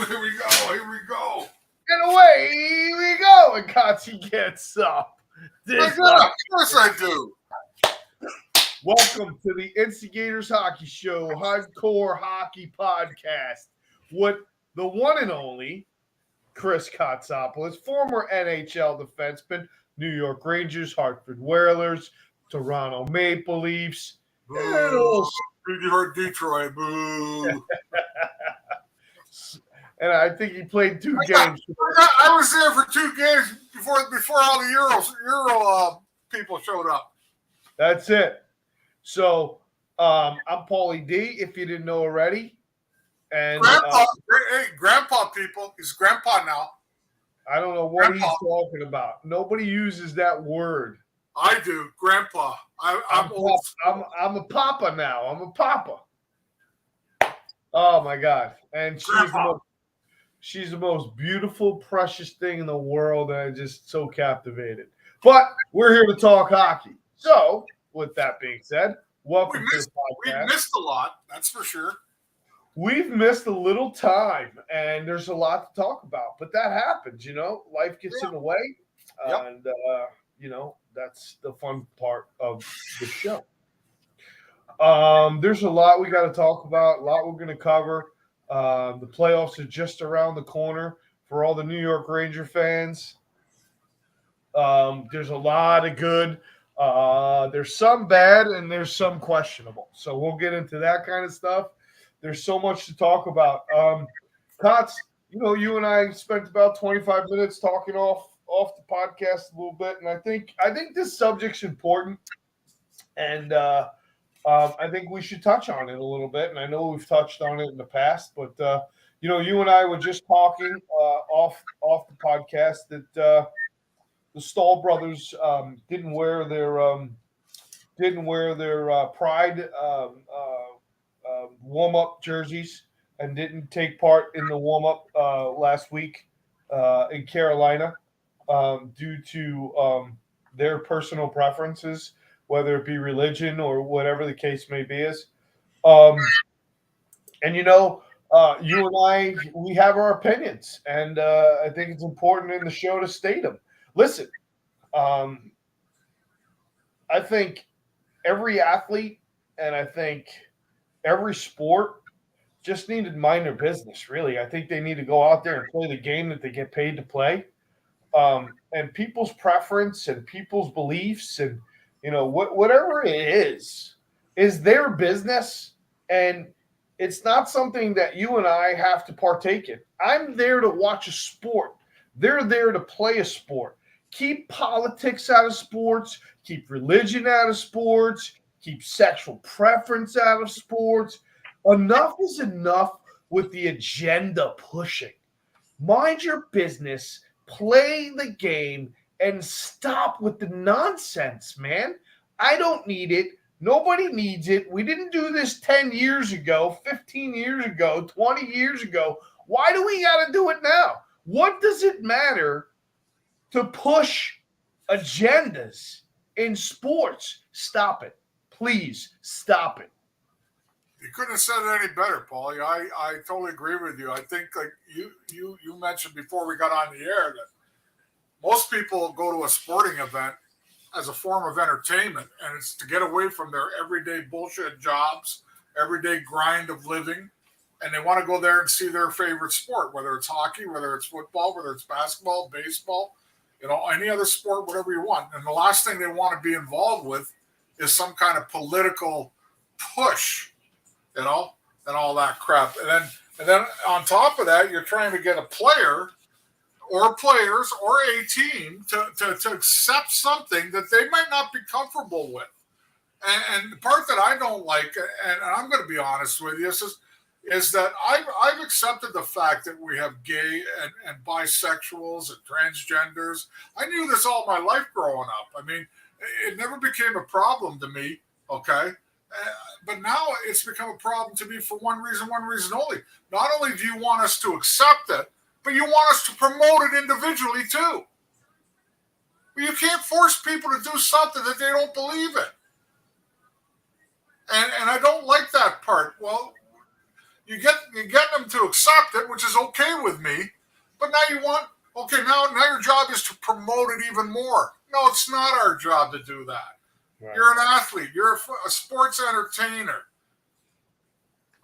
Here we go. Here we go. And away we go. And Kotze gets up. Of course I do. Welcome to the Instigators Hockey Show, hardcore hockey podcast with the one and only Chris Kotsopoulos, former NHL defenseman, New York Rangers, Hartford Whalers, Toronto Maple Leafs. Boo. You heard Detroit. Boo. And I think he played two games. I was there for 2 games before all the Euro people showed up. That's it. So I'm Paulie D, if you didn't know already. And Grandpa people. He's grandpa now. I don't know what he's talking about. Nobody uses that word. I do, grandpa. I'm a papa now. I'm a papa. Oh my God! And she's the most beautiful, precious thing in the world, and I'm just so captivated. But we're here to talk hockey. So, with that being said, welcome to the podcast. We missed a lot, that's for sure. We've missed a little time, and there's a lot to talk about. But that happens, you know. Life gets in the way, and you know that's the fun part of the show. There's a lot we got to talk about. A lot we're going to cover. The playoffs are just around the corner for all the New York Ranger fans. There's a lot of good. There's some bad and there's some questionable. So we'll get into that kind of stuff. There's so much to talk about. Kotz, you know, you and I spent about 25 minutes talking off the podcast a little bit, and I think this subject's important, and I think we should touch on it a little bit. And I know we've touched on it in the past, but you know, you and I were just talking off the podcast that the Stahl brothers didn't wear their Pride warm-up jerseys and didn't take part in the warm-up last week in Carolina due to their personal preferences, whether it be religion or whatever the case may be is. And you know, you and I, we have our opinions, and I think it's important in the show to state them. Listen, I think every athlete and I think every sport just need to mind their business, really. I think they need to go out there and play the game that they get paid to play. And people's preference and people's beliefs and, you know, whatever it is their business. And it's not something that you and I have to partake in. I'm there to watch a sport. They're there to play a sport. Keep politics out of sports. Keep religion out of sports. Keep sexual preference out of sports. Enough is enough with the agenda pushing. Mind your business. Play the game and stop with the nonsense, man. I don't need it. Nobody needs it. We didn't do this 10 years ago, 15 years ago, 20 years ago. Why do we got to do it now? What does it matter to push agendas in sports? Stop it. Please stop it. You couldn't have said it any better, Paulie. I totally agree with you. I think, like you mentioned before we got on the air, that most people go to a sporting event as a form of entertainment, and it's to get away from their everyday bullshit jobs, everyday grind of living, and they want to go there and see their favorite sport, whether it's hockey, whether it's football, whether it's basketball, baseball, you know, any other sport, whatever you want. And the last thing they want to be involved with is some kind of political push, you know, and all that crap. And then on top of that, you're trying to get a player or players or a team to accept something that they might not be comfortable with. And the part that I don't like, and I'm going to be honest with you, is that I've accepted the fact that we have gay and bisexuals and transgenders. I knew this all my life growing up. I mean, it never became a problem to me, okay? But now it's become a problem to me for one reason only. Not only do you want us to accept it, but you want us to promote it individually too. But you can't force people to do something that they don't believe in. And I don't like that part. Well, You get them to accept it, which is okay with me. But now you want now your job is to promote it even more. No, it's not our job to do that. Right. You're an athlete. You're a sports entertainer.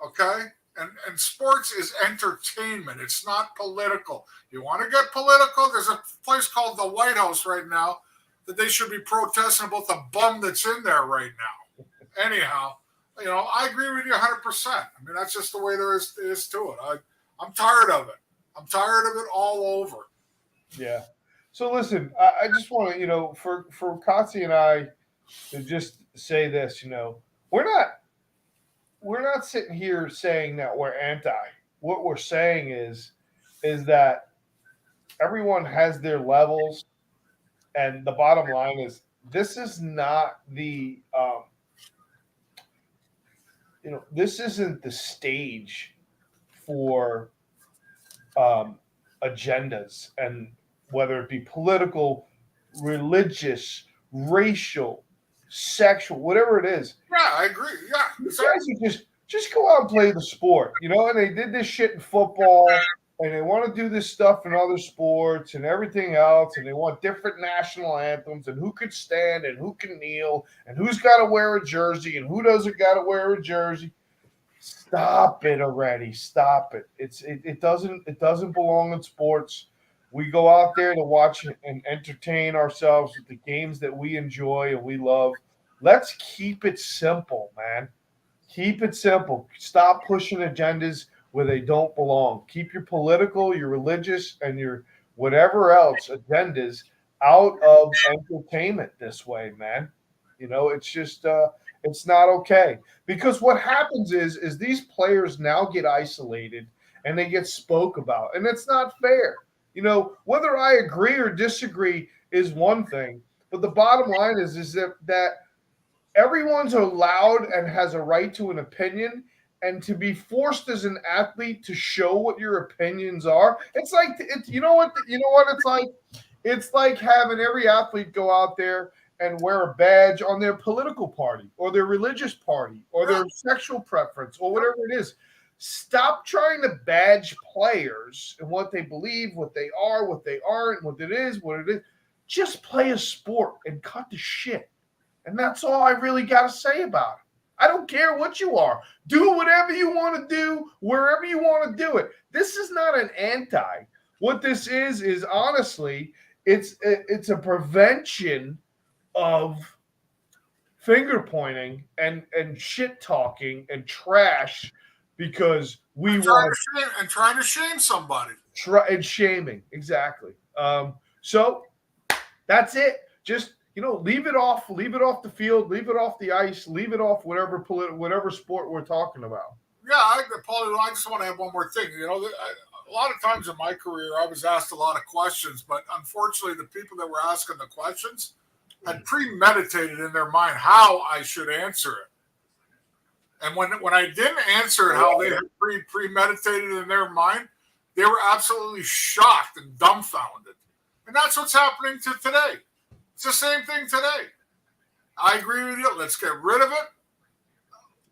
Okay? And sports is entertainment. It's not political. You want to get political? There's a place called the White House right now that they should be protesting about the bum that's in there right now. Anyhow, I agree with you 100%. I mean, that's just the way there is to it. I'm tired of it. I'm tired of it all over. Yeah. So listen, I just want to, for Kotze and I to just say this, we're not sitting here saying that we're anti. What we're saying is that everyone has their levels, and the bottom line is this is not the this isn't the stage for agendas, and whether it be political, religious, racial, sexual, whatever it is. Yeah, I agree. Yeah, these guys are just go out and play the sport, and they did this shit in football, and they want to do this stuff in other sports and everything else, and they want different national anthems and who could stand and who can kneel and who's got to wear a jersey and who doesn't got to wear a jersey. Stop it already. Stop it. It doesn't belong in sports. We go out there to watch and entertain ourselves with the games that we enjoy and we love. Let's keep it simple, man. Keep it simple. Stop pushing agendas where they don't belong. Keep your political, your religious, and your whatever else agendas out of entertainment this way, man. It's just it's not okay. Because what happens is these players now get isolated and they get spoke about, and it's not fair. Whether I agree or disagree is one thing, but the bottom line is that everyone's allowed and has a right to an opinion, and to be forced as an athlete to show what your opinions are. It's like you know what it's like. It's like having every athlete go out there and wear a badge on their political party or their religious party or their sexual preference or whatever it is. Stop trying to badge players and what they believe, what they are, what they aren't, what it is. Just play a sport and cut the shit. And that's all I really got to say about it. I don't care what you are. Do whatever you want to do, wherever you want to do it. This is not an anti. What this is honestly, it's a prevention of finger pointing and shit talking and trash because we want and trying to shame somebody. And shaming, exactly. So that's it. Just leave it off the field, leave it off the ice, leave it off whatever sport we're talking about. Yeah, Paulie, I just want to have one more thing. A lot of times in my career, I was asked a lot of questions, but unfortunately, the people that were asking the questions had premeditated in their mind how I should answer it. And when I didn't answer it how they had premeditated in their mind, they were absolutely shocked and dumbfounded. And that's what's happening to today. It's the same thing today. I agree with you. Let's get rid of it.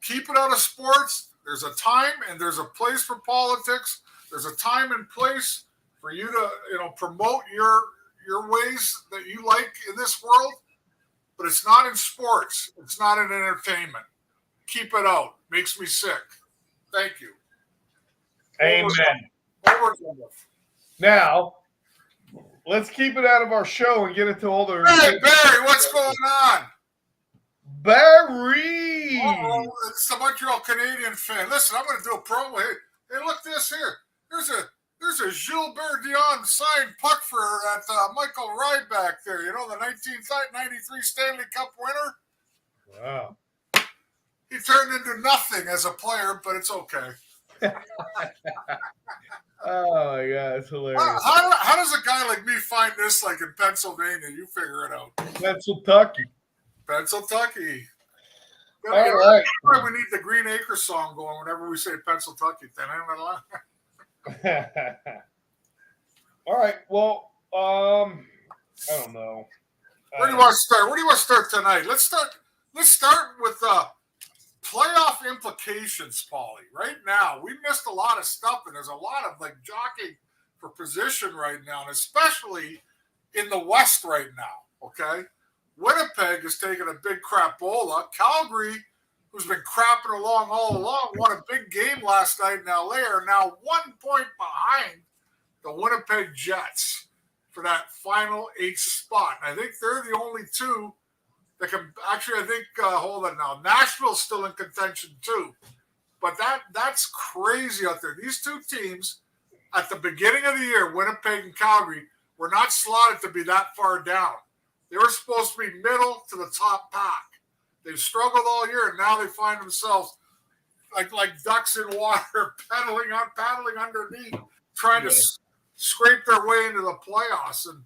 Keep it out of sports. There's a time and there's a place for politics. There's a time and place for you to, promote your ways that you like in this world. But it's not in sports. It's not in entertainment. Keep it out. Makes me sick. Thank you. Amen. Over. Now, let's keep it out of our show and get it to all the. Hey, Barry, what's going on? Barry! Oh, it's the Montreal Canadian fan. Listen, I'm going to do a promo here. Hey, look this here. There's a Gilbert Dion signed puck for at Michael Ryback there. The 1993 Stanley Cup winner. Wow. He turned into nothing as a player, but it's okay. Oh my God, it's hilarious. How does a guy like me find this like in Pennsylvania? You figure it out. Pennsylvania. All right. We need the Green Acres song going whenever we say Pennsylvania. All right. Well, I don't know. Where do you want to start? Where do you want to start tonight? Let's start with playoff implications, Paulie. Right now, we missed a lot of stuff, and there's a lot of like jockeying for position right now, and especially in the West right now. Okay, Winnipeg is taking a big crapola. Calgary, who's been crapping along all along, won a big game last night in LA, are now 1 point behind the Winnipeg Jets for that final 8th spot. And I think they're the only two that can actually, I think, hold on now. Nashville's still in contention too. But that's crazy out there. These two teams at the beginning of the year, Winnipeg and Calgary, were not slotted to be that far down. They were supposed to be middle to the top pack. They've struggled all year, and now they find themselves like ducks in water, paddling underneath, trying to scrape their way into the playoffs. And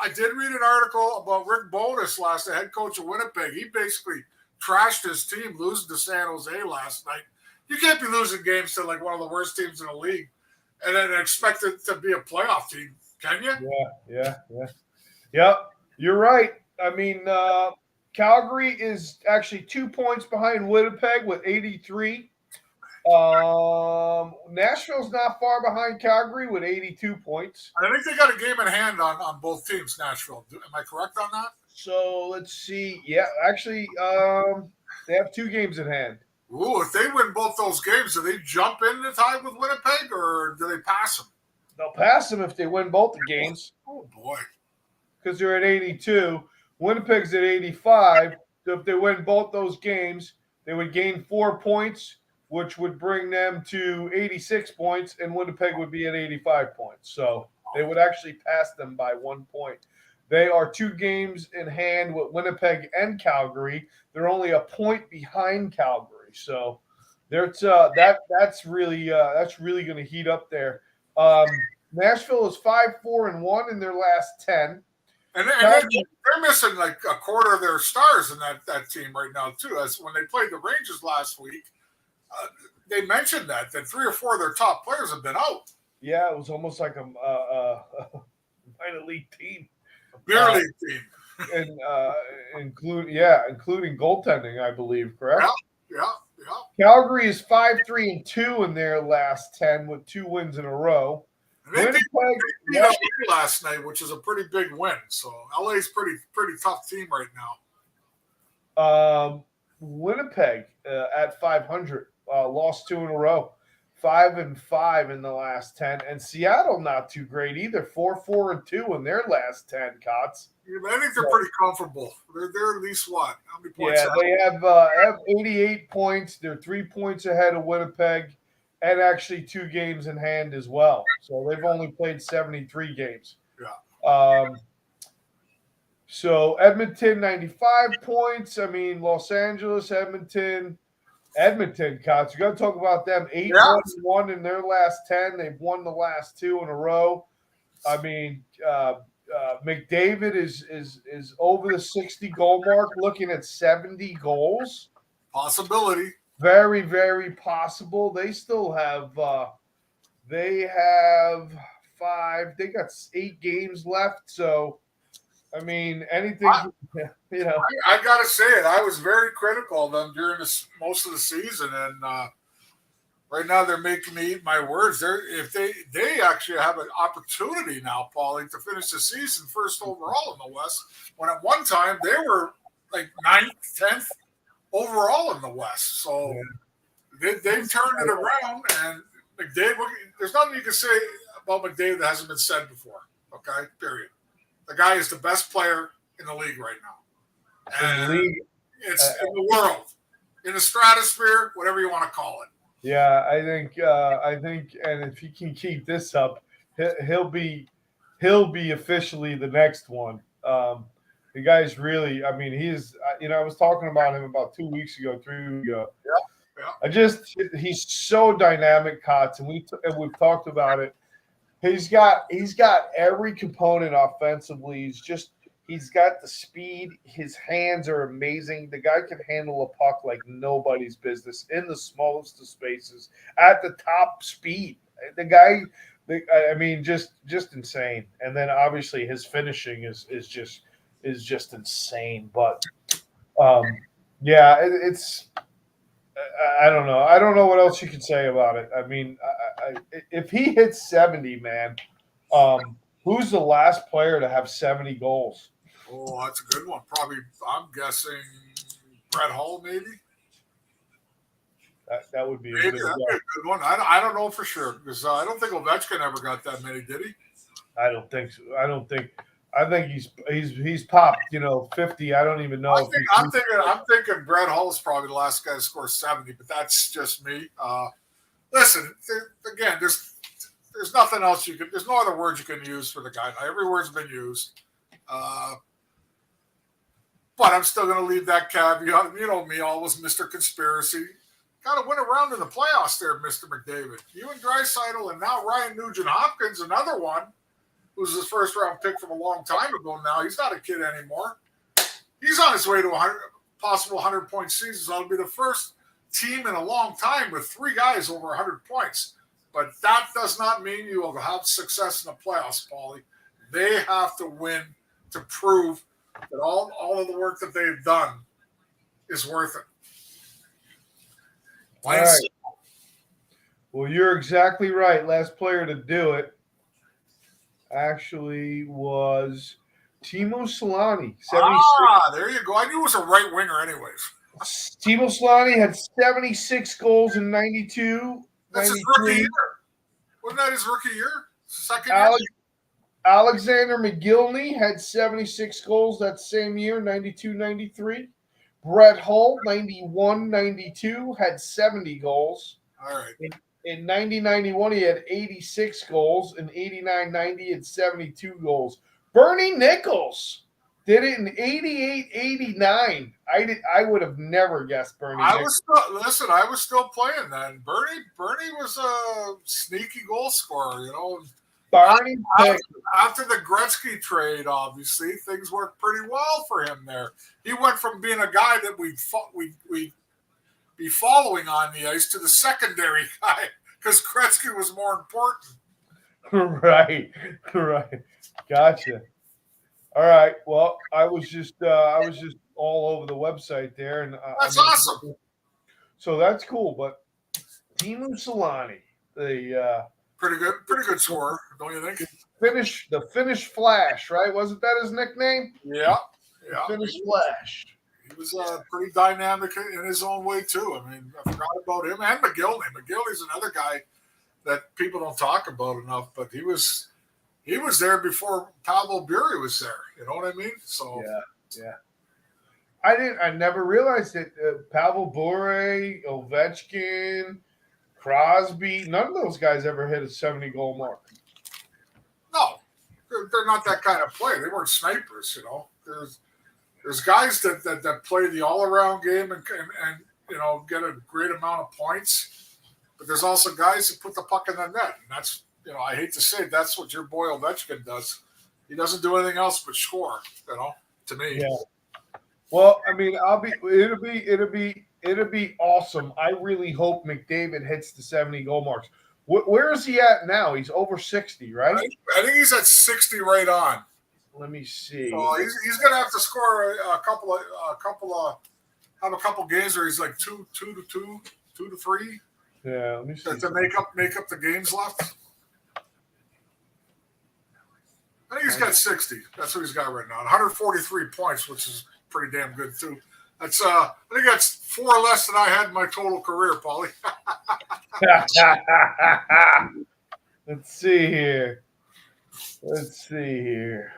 I did read an article about Rick Bowness last, the head coach of Winnipeg. He basically trashed his team losing to San Jose last night. You can't be losing games to like one of the worst teams in the league and then expect it to be a playoff team, can you? Yeah. You're right. I mean, Calgary is actually 2 points behind Winnipeg with 83. Nashville's not far behind Calgary with 82 points. I think they got a game in hand on both teams, Nashville. Am I correct on that? So let's see. Yeah, actually, they have 2 games in hand. Ooh, if they win both those games, do they jump in the tie with Winnipeg, or do they pass them? They'll pass them if they win both the games. Oh, boy. Because they're at 82. Winnipeg's at 85. So if they win both those games, they would gain 4 points, which would bring them to 86 points, and Winnipeg would be at 85 points. So they would actually pass them by 1 point. They are 2 games in hand with Winnipeg and Calgary. They're only a point behind Calgary. So there's that's really going to heat up there. Nashville is 5-4-1 in their last 10. And they're missing like a quarter of their stars in that team right now, too. As when they played the Rangers last week, they mentioned that 3 or 4 of their top players have been out. Yeah, it was almost like a minor league team. A beer league team. And including goaltending, I believe, correct? Yeah. Calgary is 5-3-2 in their last 10 with 2 wins in a row. They beat LA last night, which is a pretty big win. So LA's pretty tough team right now. Winnipeg at 500 lost 2 in a row, 5-5 in the last 10, and Seattle not too great either, 4-4-2 in their last 10. Cots. I think they're pretty comfortable. They're at least what? How many points? Yeah, they have 88 points. They're 3 points ahead of Winnipeg, and actually 2 games in hand as well. So they've only played 73 games. Yeah. So Edmonton 95 points. I mean, Los Angeles, Edmonton, Cots. You got to talk about them. 8-1 in their last 10. They've won the last 2 in a row. I mean, McDavid is over the 60 goal mark, looking at 70 goals. Possibility. Very, very possible. They still have they have 5. They got 8 games left. So, I mean, anything, you know. I got to say it. I was very critical of them during most of the season, and right now they're making me eat my words. They actually have an opportunity now, Paulie, to finish the season first overall in the West, when at one time they were like 9th, 10th overall in the West. So they've turned it around, and McDavid, there's nothing you can say about McDavid that hasn't been said before, okay, period. The guy is the best player in the league right now. And it's in the world, in the stratosphere, whatever you want to call it. Yeah, I think, and if he can keep this up, he'll be officially the next one. The guy's really, I mean, he's, I was talking about him about 2 weeks ago, 3 weeks ago. Yeah. He's so dynamic, Cots, and we've talked about it. He's got every component offensively. He's got the speed. His hands are amazing. The guy can handle a puck like nobody's business in the smallest of spaces at the top speed. The guy, I mean, just insane. And then obviously his finishing is just insane. But yeah, I don't know. I don't know what else you can say about it. I mean, if he hits 70, man, who's the last player to have 70 goals? Oh, that's a good one. Probably, I'm guessing Brett Hull, maybe. That would be a Maybe good that'd be guess. a good one. I don't know for sure because I don't think Ovechkin ever got that many, did he? I don't think so. I think he's popped, 50. I don't even know if he's I'm thinking Brett Hull's probably the last guy to score 70, but that's just me. Listen, again, there's nothing else there's no other words you can use for the guy. Every word's been used. But I'm still going to leave that caveat. You know me, always Mr. Conspiracy. Got to win around in the playoffs there, Mr. McDavid. You and Draisaitl, and now Ryan Nugent-Hopkins, another one, who's his first-round pick from a long time ago now. He's not a kid anymore. He's on his way to a possible 100-point season. So it'll be the first team in a long time with 3 guys over 100 points. But that does not mean you will have success in the playoffs, Paulie. They have to win to prove that all of the work that they've done is worth it. all right. Well, you're exactly right. Last player to do it actually was Timo Solani. 76. There you go. I knew it was a right winger anyways. Timo Solani had 76 goals in 92. That's 93. his rookie year. Wasn't that his rookie year? Second year? Alexander McGillney had 76 goals that same year, 92-93. Brett Hull, 91-92, had 70 goals. All right. In 90-91, he had 86 goals. In 89-90, he had 72 goals. Bernie Nichols did it in 88-89. I would have never guessed Bernie Nichols. I was still playing then. Bernie was a sneaky goal scorer, Barney after the Gretzky trade, obviously, things worked pretty well for him there. He went from being a guy that we'd be following on the ice to the secondary guy because Gretzky was more important. Right. Gotcha. All right. Well, I was just all over the website there, and that's awesome. So that's cool. But Timo Solani, the pretty good scorer, don't you think? The Finnish Flash, right? Wasn't that his nickname? Yeah. Finnish Flash. He was pretty dynamic in his own way too. I mean, I forgot about him and McGillney. McGillney's another guy that people don't talk about enough, but he was there before Pavel Bure was there. You know what I mean? So yeah. I never realized that Pavel Bure, Ovechkin, Crosby, none of those guys ever hit a 70-goal mark. No, they're not that kind of player. They weren't snipers, There's guys that play the all-around game and get a great amount of points, but there's also guys that put the puck in the net, and that's I hate to say it, that's what your boy Ovechkin does. He doesn't do anything else but score. To me. Yeah. Well, I mean, it'll be awesome. I really hope McDavid hits the 70-goal marks. Where is he at now? He's over 60, right? I think he's at 60 right on. Let me see. So he's going to have to score a couple games where he's like 2 to 3. Yeah, let me see. To make up the games left. I think he's got 60. That's what he's got right now. 143 points, which is pretty damn good too. That's I think that's 4 less than I had in my total career, Paulie. Let's see here.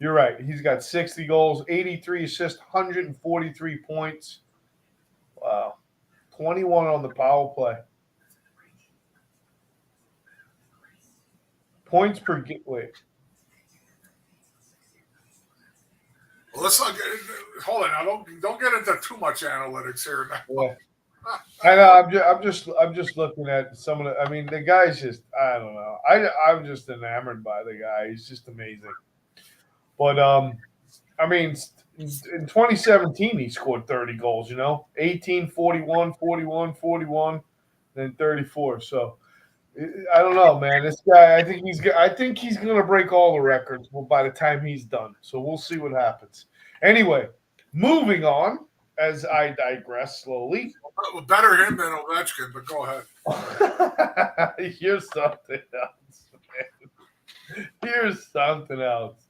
You're right. He's got 60 goals, 83 assists, 143 points. Wow. 21 on the power play. Points per game. Wait. Well, let's not hold on. Now, don't get into too much analytics here. Yeah. I know. I'm just looking at some of the. I mean, the guy's just. I don't know. I'm just enamored by the guy. He's just amazing. But I mean, in 2017 he scored 30 goals. 18, 41, 41, 41, then 34. So I don't know, man. This guy, I think he's going to break all the records by the time he's done. So we'll see what happens. Anyway, moving on. as I digress slowly. Well, better him than Ovechkin, but go ahead. Here's something else, man. Here's something else.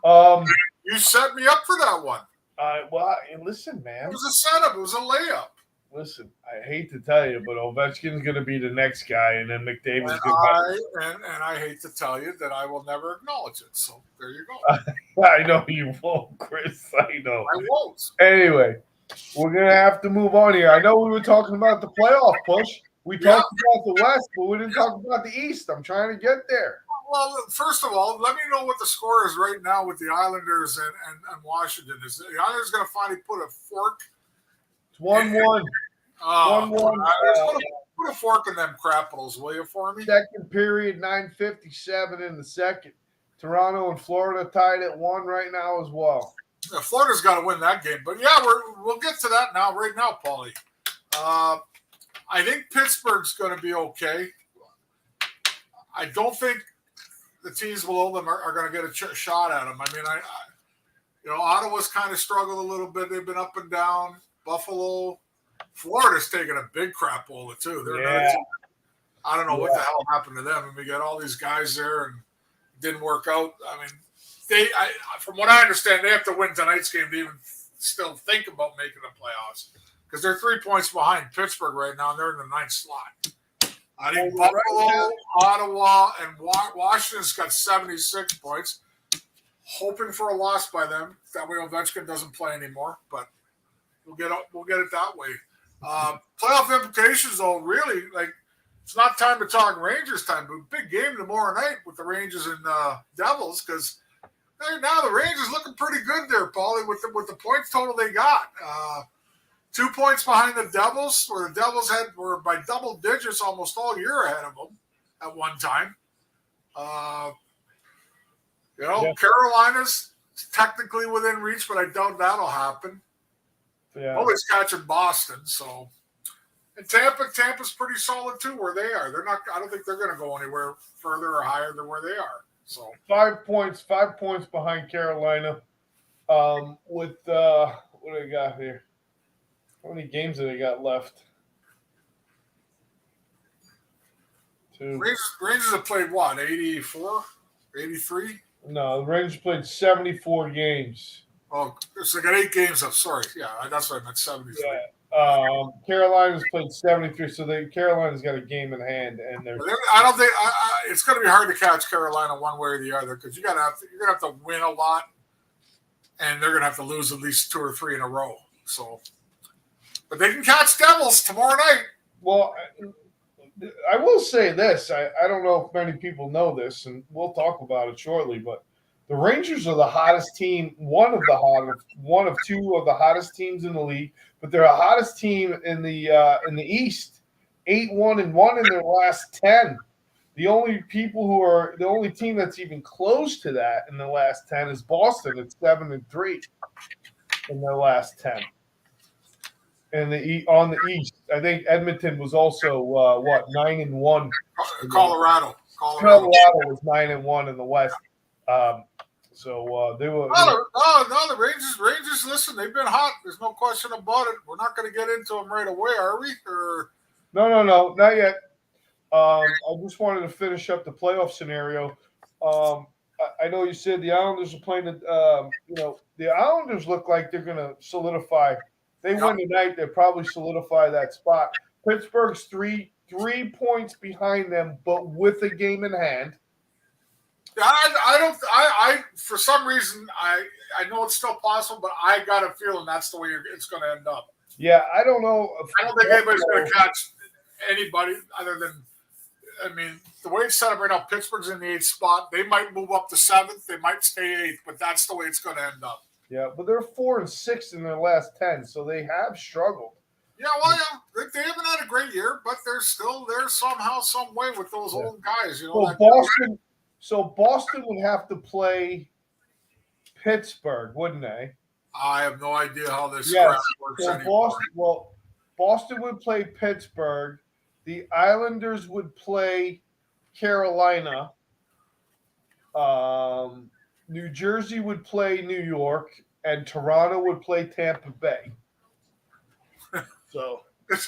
Um, You set me up for that one. well, listen, It man. was a setup. It was a layup. Listen, I hate to tell you, but Ovechkin's going to be the next guy, and then McDavid's And going and I hate to tell you that I will never acknowledge it. So there you go. to. I know you won't, Chris. I know. I won't. Anyway, we're going to have to move on here. I know we were talking about the playoff push. We talked about the West, but we didn't talk about the East. I'm trying to get there. Well, first of all, let me know what the score is right now with the Islanders and Washington. Is the Islanders going to finally put a fork? It's 1-1. 1-1. Put a fork in them Capitals, will you, for me? Second period, 9:57 in the second. Toronto and Florida tied at 1 right now as well. Yeah, Florida's got to win that game. But, yeah, we'll get to that now, right now, Paulie. I think Pittsburgh's going to be okay. I don't think the teams below them are going to get a shot at them. I mean, Ottawa's kind of struggled a little bit. They've been up and down. Buffalo, Florida's taking a big crap bowl too. I don't know what the hell happened to them. And we got all these guys there, and it didn't work out. I mean, from what I understand, they have to win tonight's game to even still think about making the playoffs because they're 3 points behind Pittsburgh right now, and they're in the 9th slot. I think Buffalo, Ottawa, and Washington's got 76 points. Hoping for a loss by them. That way Ovechkin doesn't play anymore, but we'll get it that way. Playoff implications, though, really, like, it's not time to talk Rangers time, but big game tomorrow night with the Rangers and Devils because now the Rangers looking pretty good there, Paulie, with the points total they got. 2 points behind the Devils, where the Devils were by double digits almost all year ahead of them at one time. Carolina's technically within reach, but I doubt that'll happen. Yeah. Always catching Boston, so. And Tampa's pretty solid too where they are. I don't think they're going to go anywhere further or higher than where they are. So 5 points behind Carolina. With what do they got here? How many games do they got left? 2. Rangers have played what, 84, 83? No, the Rangers played 74 games. Oh, so they got 8 games up. Sorry, yeah, that's what I meant. 73. Yeah. Carolina's played 73, so Carolina's got a game in hand, and I don't think it's going to be hard to catch Carolina one way or the other because you're going to have to win a lot, and they're going to have to lose at least 2 or 3 in a row. So, but they can catch Devils tomorrow night. Well, I will say this: I don't know if many people know this, and we'll talk about it shortly, but the Rangers are the hottest team, one of 2 of the hottest teams in the league, but they're the hottest team in the East. 8-1-1 in their last 10. The only team that's even close to that in the last 10 is Boston. It's 7-3 in their last 10. And on the East, I think Edmonton was also 9-1. Colorado was 9-1 in the West. So they were. No, the Rangers. Listen, they've been hot. There's no question about it. We're not going to get into them right away, are we? Or no, not yet. I just wanted to finish up the playoff scenario. I know you said the Islanders are playing. The Islanders look like they're going to solidify. They win tonight, they'll probably solidify that spot. Pittsburgh's three points behind them, but with a game in hand. I for some reason I know it's still possible, but I got a feeling that's the way it's going to end up. Yeah, I don't know. I don't think anybody's going to catch anybody other than. I mean, the way it's set up right now, Pittsburgh's in the 8th spot. They might move up to 7th. They might stay 8th, but that's the way it's going to end up. Yeah, but they're 4-6 in their last 10, so they have struggled. Yeah, well, yeah, they haven't had a great year, but they're still there somehow, some way with those old guys. So Boston would have to play Pittsburgh, wouldn't they? I have no idea how this crap works anymore. Boston would play Pittsburgh. The Islanders would play Carolina. New Jersey would play New York, and Toronto would play Tampa Bay. So that's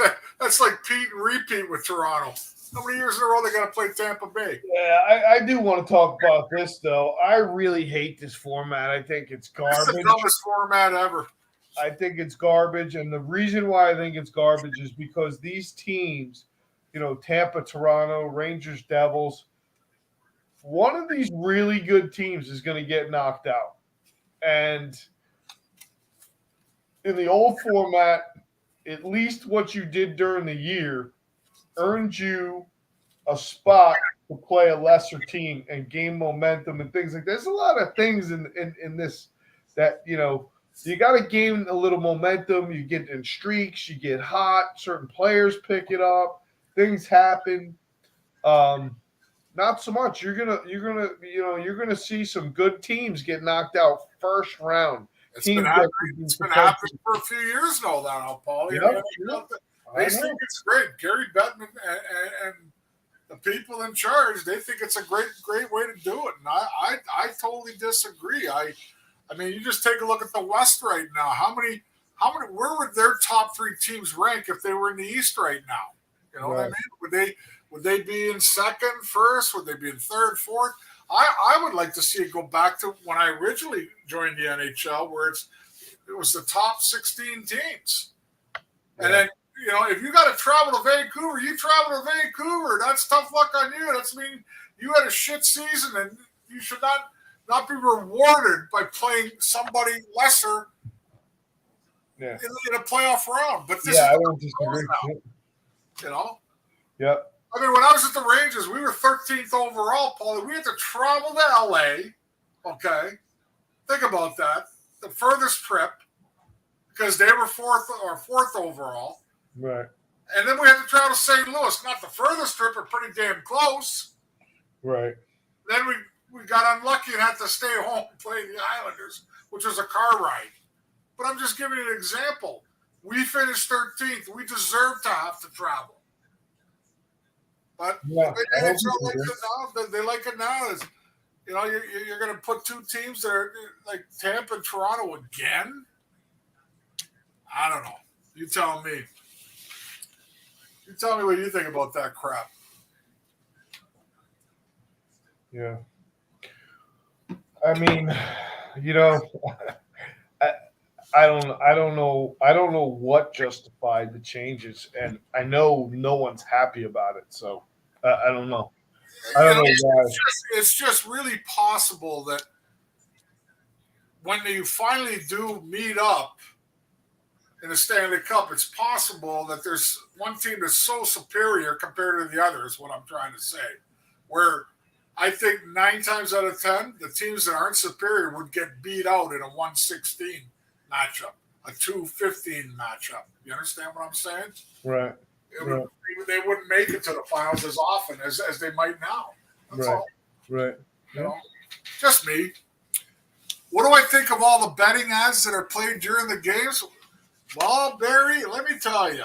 like Pete and repeat with Toronto. How many years in a row they got to play Tampa Bay? yeah, I do want to talk about this though. I really hate this format. I think it's It's garbage. the dumbest format ever. I think it's garbage, and the reason why I think it's garbage is because these teams, Tampa, Toronto, Rangers, Devils, one of these really good teams is going to get knocked out. And in the old format, at least what you did during the year earned you a spot to play a lesser team and gain momentum and things like that. There's a lot of things in this that, you got to gain a little momentum. You get in streaks, you get hot, certain players pick it up, things happen. Not so much. You're gonna see some good teams get knocked out first round. It's Teams been happening. It's been happening for a few years now, Paul. Yep, They think it's great. Gary Bettman and the people in charge, they think it's a great way to do it. And I totally disagree. I mean, you just take a look at the West right now. Where would their top three teams rank if they were in the East right now? You know what I mean? Would they be in second, first? Would they be in third, fourth? I would like to see it go back to when I originally joined the NHL, where it was the top 16 teams. And then, if you got to travel to Vancouver, you travel to Vancouver. That's tough luck on you. That's mean you had a shit season, and you should not be rewarded by playing somebody lesser in a playoff round. But this I don't disagree. Yeah. I mean, when I was at the Rangers, we were 13th overall, Paul. We had to travel to L.A., okay? Think about that. The furthest trip, because they were fourth overall. Right. And then we had to travel to St. Louis. Not the furthest trip, but pretty damn close. Right. Then we got unlucky and had to stay home and play the Islanders, which was a car ride. But I'm just giving you an example. We finished 13th. We deserve to have to travel. But they like it now. You're going to put two teams that are like Tampa and Toronto again? I don't know. You tell me. You tell me what you think about that crap. Yeah. I mean, I don't know what justified the changes, and I know no one's happy about it. So I don't know. I don't know why. It's just really possible that when you finally do meet up in the Stanley Cup, it's possible that there's one team that's so superior compared to the other, is what I'm trying to say. Where I think 9 times out of 10, the teams that aren't superior would get beat out in a 1-16 matchup, a 2-15 matchup. You understand what I'm saying? Right. They wouldn't make it to the finals as often as they might now. That's all. Right. Just me. What do I think of all the betting ads that are played during the games? Well, Barry, let me tell you.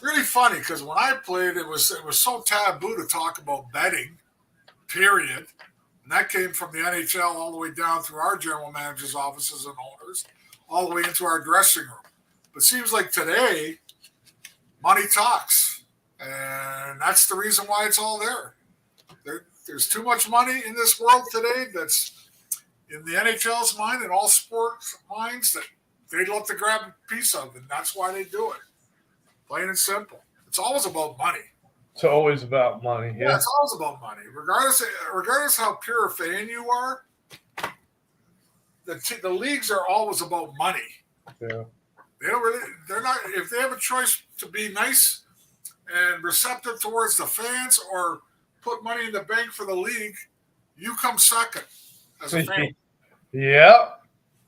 Really funny, because when I played, it was so taboo to talk about betting, period. And that came from the NHL all the way down through our general managers' offices and owners, all the way into our dressing room. But it seems like today, money talks. And that's the reason why it's all there. There's too much money in this world today that's in the NHL's mind and all sports minds that they'd love to grab a piece of, and that's why they do it. Plain and simple. It's always about money. It's always about money. Yeah, it's always about money. Regardless how pure a fan you are, the leagues are always about money. Yeah. They're not, if they have a choice to be nice and receptive towards the fans or put money in the bank for the league, you come second as a fan. Yeah.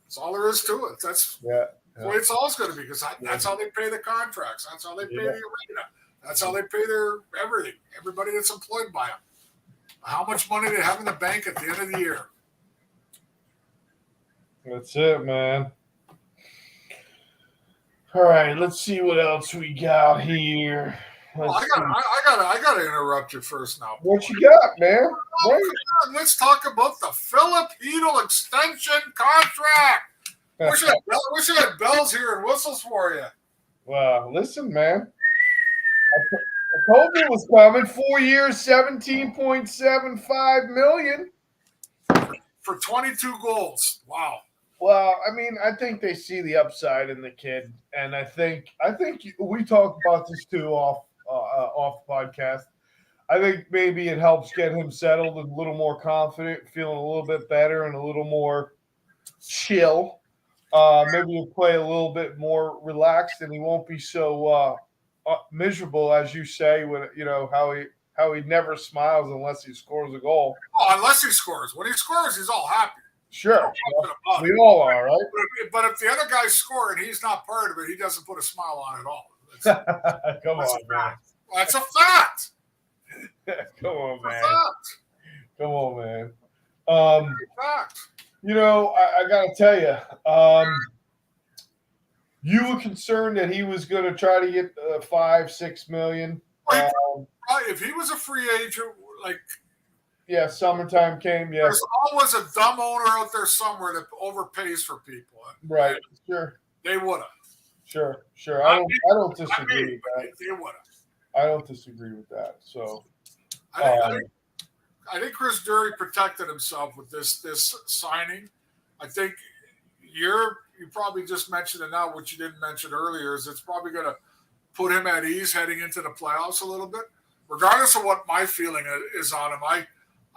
That's all there is to it. That's the way it's always going to be, because that's how they pay the contracts. That's how they pay the arena. That's how they pay their everything. Everybody that's employed by them. How much money they have in the bank at the end of the year. That's it, man. All right, let's see what else we got here. I gotta interrupt you first now. What you got, man? Let's talk about the Filipino extension contract. Wish I had bells here and whistles for you. Well, listen, man. I told you it was coming. 4 years, $17.75 million. For 22 goals. Wow. Well, I mean, I think they see the upside in the kid, and I think we talked about this too off the podcast. I think maybe it helps get him settled and a little more confident, feeling a little bit better, and a little more chill. Maybe he'll play a little bit more relaxed, and he won't be so miserable, as you say. When how he never smiles unless he scores a goal. Oh, unless he scores. When he scores, he's all happy. Sure, we all are, right? But if the other guys score and he's not part of it, he doesn't put a smile on at all. Come on, man. That's a fact. Come on, man. Come on, man. Fact. I got to tell you, you were concerned that he was going to try to get $5-6 million. If he was a free agent, yeah, summertime came. Yes, there's always a dumb owner out there somewhere that overpays for people. Right? Sure, they would have. Sure. I don't disagree with that. They would have. I don't disagree with that. So, I think Chris Drury protected himself with this signing. I think you probably just mentioned it now, which you didn't mention earlier, is it's probably going to put him at ease heading into the playoffs a little bit. Regardless of what my feeling is on him,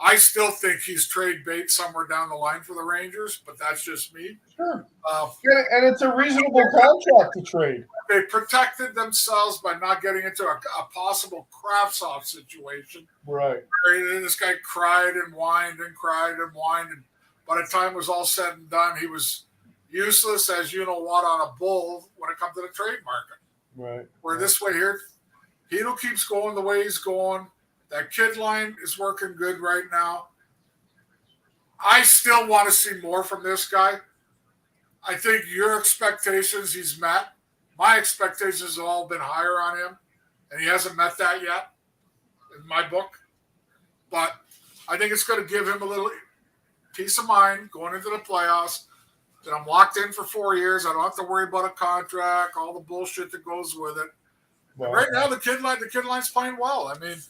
I still think he's trade bait somewhere down the line for the Rangers, but that's just me. Sure. And it's a reasonable contract to trade. They protected themselves by not getting into a possible Kravtsov situation. Right. And this guy cried and whined and cried and whined. And by the time it was all said and done, he was useless as you know what on a bull when it comes to the trade market. Right. Where this way here, Hedl keeps going the way he's going. That kid line is working good right now. I still want to see more from this guy. I think your expectations he's met. My expectations have all been higher on him, and he hasn't met that yet in my book. But I think it's going to give him a little peace of mind going into the playoffs that I'm locked in for 4 years. I don't have to worry about a contract, all the bullshit that goes with it. Well, right now, the kid line's playing well. I mean,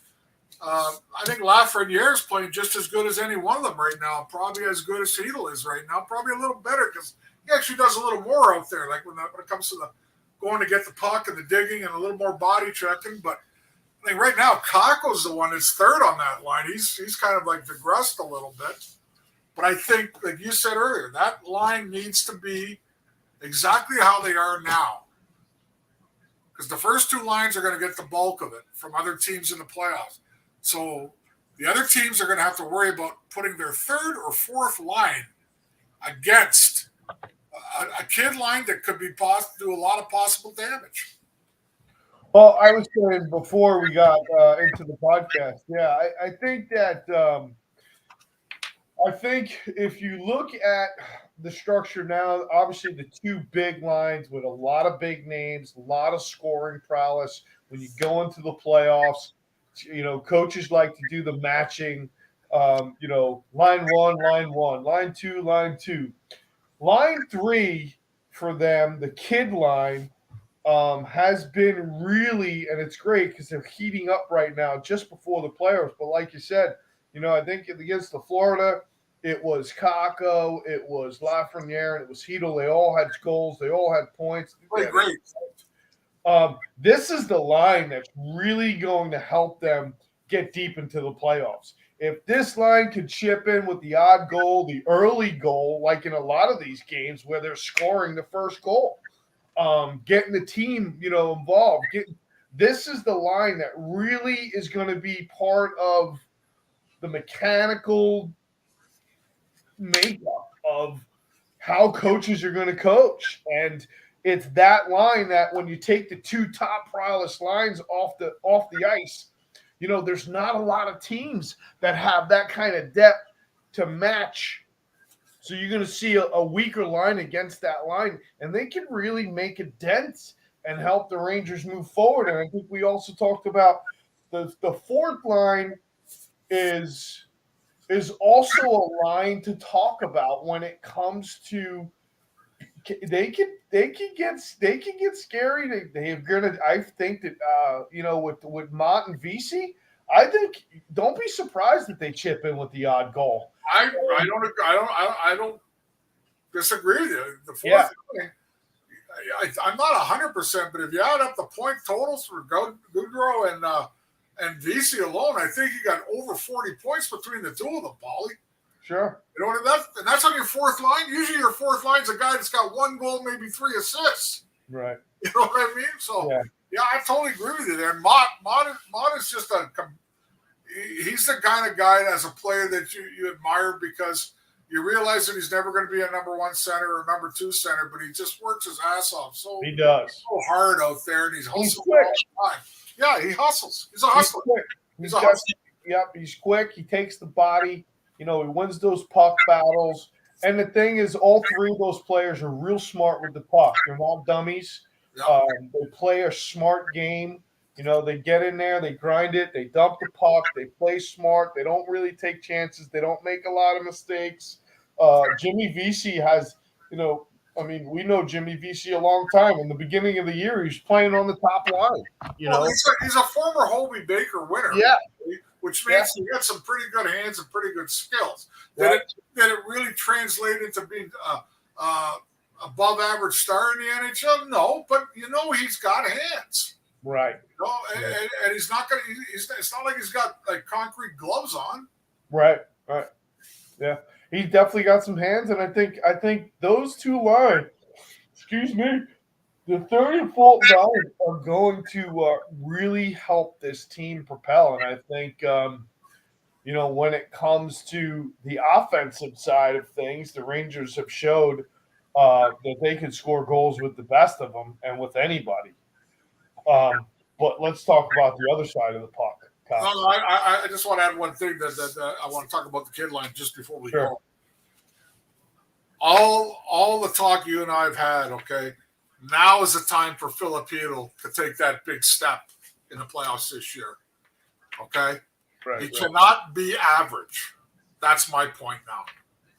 I think Lafreniere is playing just as good as any one of them right now. Probably as good as Hedl is right now. Probably a little better because he actually does a little more out there. Like when it comes to the going to get the puck and the digging and a little more body checking. But I think right now, Kakko's the one that's third on that line. He's kind of like digressed a little bit. But I think, like you said earlier, that line needs to be exactly how they are now. Because the first two lines are going to get the bulk of it from other teams in the playoffs. So the other teams are going to have to worry about putting their third or fourth line against a kid line that could do a lot of possible damage. Well, I was saying before we got into the podcast, yeah, I think that I think if you look at the structure now, obviously the two big lines with a lot of big names, a lot of scoring prowess. When you go into the playoffs, coaches like to do the matching, line one, line two, line two. Line three for them, the kid line, has been really, and it's great because they're heating up right now just before the playoffs. But like you said, I think against the Florida, it was Kakko, it was Lafreniere, and it was Hedl. They all had goals. They all had points. Great. This is the line that's really going to help them get deep into the playoffs. If this line could chip in with the odd goal, the early goal, like in a lot of these games where they're scoring the first goal, getting the team, involved. This is the line that really is going to be part of the mechanical makeup of how coaches are going to coach. And it's that line that when you take the two top prowess lines off the ice, there's not a lot of teams that have that kind of depth to match. So you're going to see a weaker line against that line, and they can really make a dent and help the Rangers move forward. And I think we also talked about the fourth line is also a line to talk about when it comes to they can get scary. They're gonna. I think that with Mott and VC, I think don't be surprised that they chip in with the odd goal. I don't disagree with you. The Yeah. fourth inning, I'm not 100%, but if you add up the point totals for Goodrow and VC alone, I think you got over 40 points between the two of them, Paulie. Sure. You know, and that's on your fourth line. Usually your fourth line's a guy that's got 1 goal, maybe 3 assists. Right. You know what I mean? So, yeah, I totally agree with you there. Mott is just he's the kind of guy as a player that you admire because you realize that he's never going to be a number 1 center or number 2 center, but he just works his ass off. So he does so hard out there, and he's hustling all the time. Yeah, he hustles. He's a hustler. He's a hustler. Yep, he's quick. He takes the body. He wins those puck battles. And the thing is, all 3 of those players are real smart with the puck. They're not dummies. Yep. They play a smart game. They get in there, they grind it, they dump the puck, they play smart. They don't really take chances. They don't make a lot of mistakes. Jimmy VC has, we know Jimmy VC a long time. In the beginning of the year, he was playing on the top line. He's a former Hobie Baker winner. Yeah. Which means he got some pretty good hands and pretty good skills. Did it really translate into being above average star in the NHL? No, but he's got hands. Right. And he's not going to. It's not like he's got like concrete gloves on. Right. Yeah, he's definitely got some hands, and I think those 2 lines. Excuse me. The third and fourth line are going to really help this team propel. And I think, when it comes to the offensive side of things, the Rangers have showed that they can score goals with the best of them and with anybody. But let's talk about the other side of the puck. No, I just want to add one thing that I want to talk about the kid line just before we go. All the talk you and I have had, okay, now is the time for Filipino to take that big step in the playoffs this year. Okay? He cannot be average. That's my point now.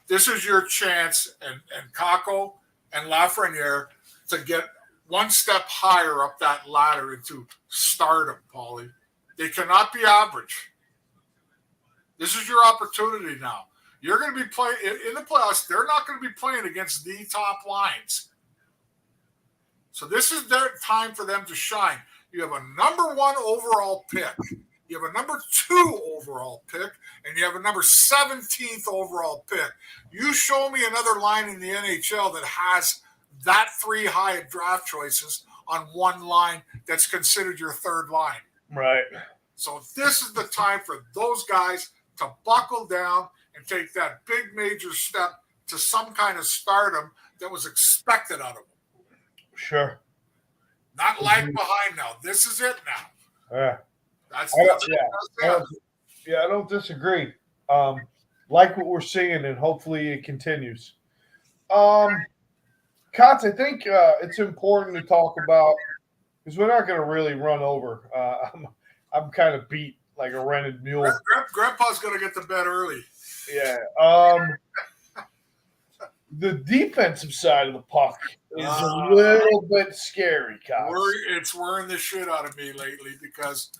This is your chance, and Kako and Lafreniere to get one step higher up that ladder into stardom, Paulie. They cannot be average. This is your opportunity now. You're going to be playing in the playoffs. They're not going to be playing against the top lines. So this is their time for them to shine. You have a number 1 overall pick. You have a number 2 overall pick, and you have a number 17th overall pick. You show me another line in the NHL that has that 3 high draft choices on one line that's considered your third line. Right. So this is the time for those guys to buckle down and take that big major step to some kind of stardom that was expected out of them. Sure. Not lag behind now. This is it now. Yeah. I don't disagree. Like what we're seeing, and hopefully it continues. Katz, I think it's important to talk about because we're not going to really run over. I'm kind of beat like a rented mule. Grandpa's going to get to bed early. Yeah. The defensive side of the puck is a little bit scary, Katz. It's worrying the shit out of me lately because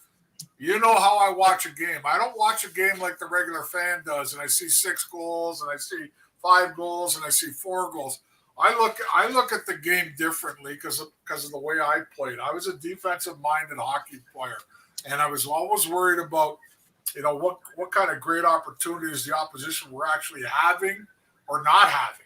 you know how I watch a game. I don't watch a game like the regular fan does, and I see 6 goals, and I see 5 goals, and I see 4 goals. I look at the game differently because of the way I played. I was a defensive-minded hockey player, and I was always worried about, what kind of great opportunities the opposition were actually having or not having.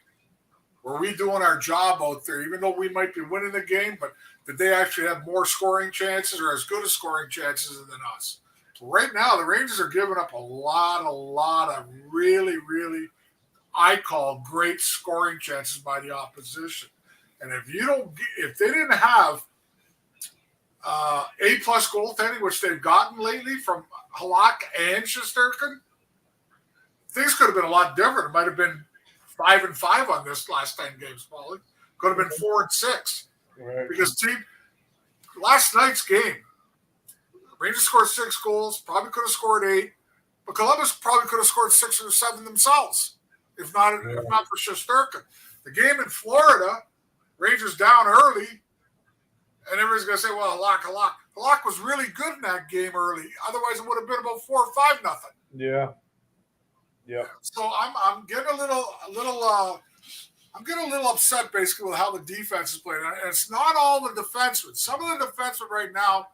Were we doing our job out there, even though we might be winning the game, but did they actually have more scoring chances or as good as scoring chances than us? Right now, the Rangers are giving up a lot of really, really, I call great scoring chances by the opposition. And if they didn't have A-plus goaltending, which they've gotten lately from Halak and Shesterkin, things could have been a lot different. It might have been 5-5 on this last 10 games, Paulie. Could have been 4-6. Right. Because last night's game, Rangers scored 6 goals, probably could have scored 8, but Columbus probably could have scored 6 or 7 themselves, if not for Shesterkin. The game in Florida, Rangers down early, and everybody's going to say, well, Halak. Halak was really good in that game early. Otherwise, it would have been about 4 or 5 nothing. Yeah. Yep. So I'm getting a little I'm getting a little upset basically with how the defense is playing. And it's not all the defensemen. Some of the defensemen right now,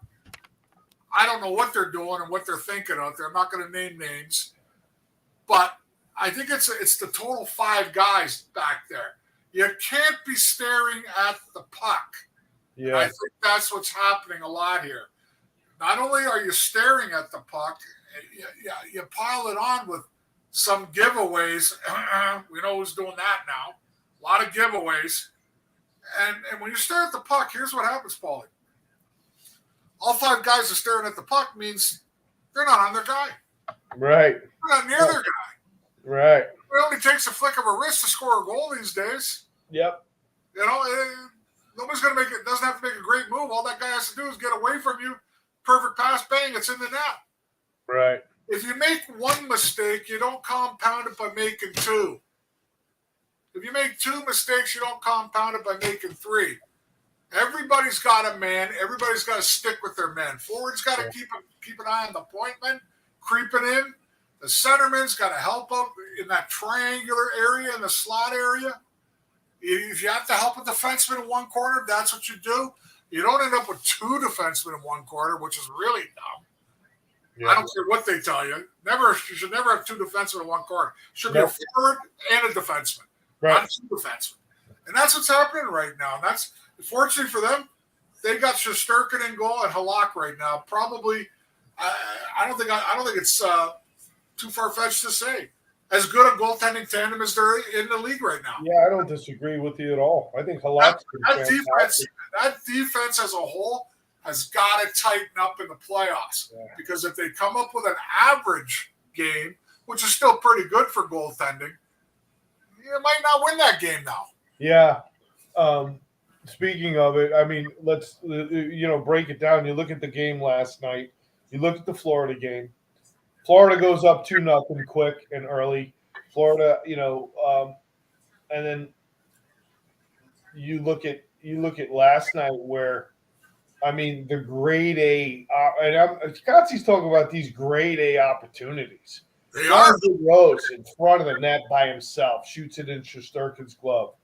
I don't know what they're doing and what they're thinking out there. I'm not going to name names, but I think it's the total 5 guys back there. You can't be staring at the puck. Yeah. And I think that's what's happening a lot here. Not only are you staring at the puck, you pile it on with some giveaways. We know who's doing that now. A lot of giveaways. And when you stare at the puck, here's what happens, Paulie. All 5 guys are staring at the puck means they're not on their guy. Right. They're not near their guy. Right. It only takes a flick of a wrist to score a goal these days. Yep. You know, nobody's going to make it. Doesn't have to make a great move. All that guy has to do is get away from you. Perfect pass, bang, it's in the net. Right. If you make 1 mistake, you don't compound it by making 2. If you make 2 mistakes, you don't compound it by making 3. Everybody's got a man. Everybody's got to stick with their man. Forward's got to keep an eye on the point man, creeping in. The centerman's got to help out in that triangular area, in the slot area. If you have to help a defenseman in one corner, that's what you do. You don't end up with 2 defensemen in one corner, which is really dumb. Yeah. I don't care what they tell you. You should never have 2 defensemen in one corner. Should be a forward and a defenseman, not 2 defensemen. And that's what's happening right now. And that's fortunately for them. They got Shesterkin in goal and Halak right now. Probably, I don't think it's too far-fetched to say. As good a goaltending tandem as there in the league right now. Yeah, I don't disagree with you at all. I think Halak's that defense as a whole has got to tighten up in the playoffs. Yeah. Because if they come up with an average game, which is still pretty good for goaltending, you might not win that game now. Yeah. Speaking of it, I mean, let's break it down. You look at the game last night. You look at the Florida game. Florida goes up 2-0 quick and early. Florida, and then you look at last night where, I mean, the grade A, and Scottsy's talking about these grade A opportunities. They are. Rose in front of the net by himself, shoots it in Shesterkin's glove.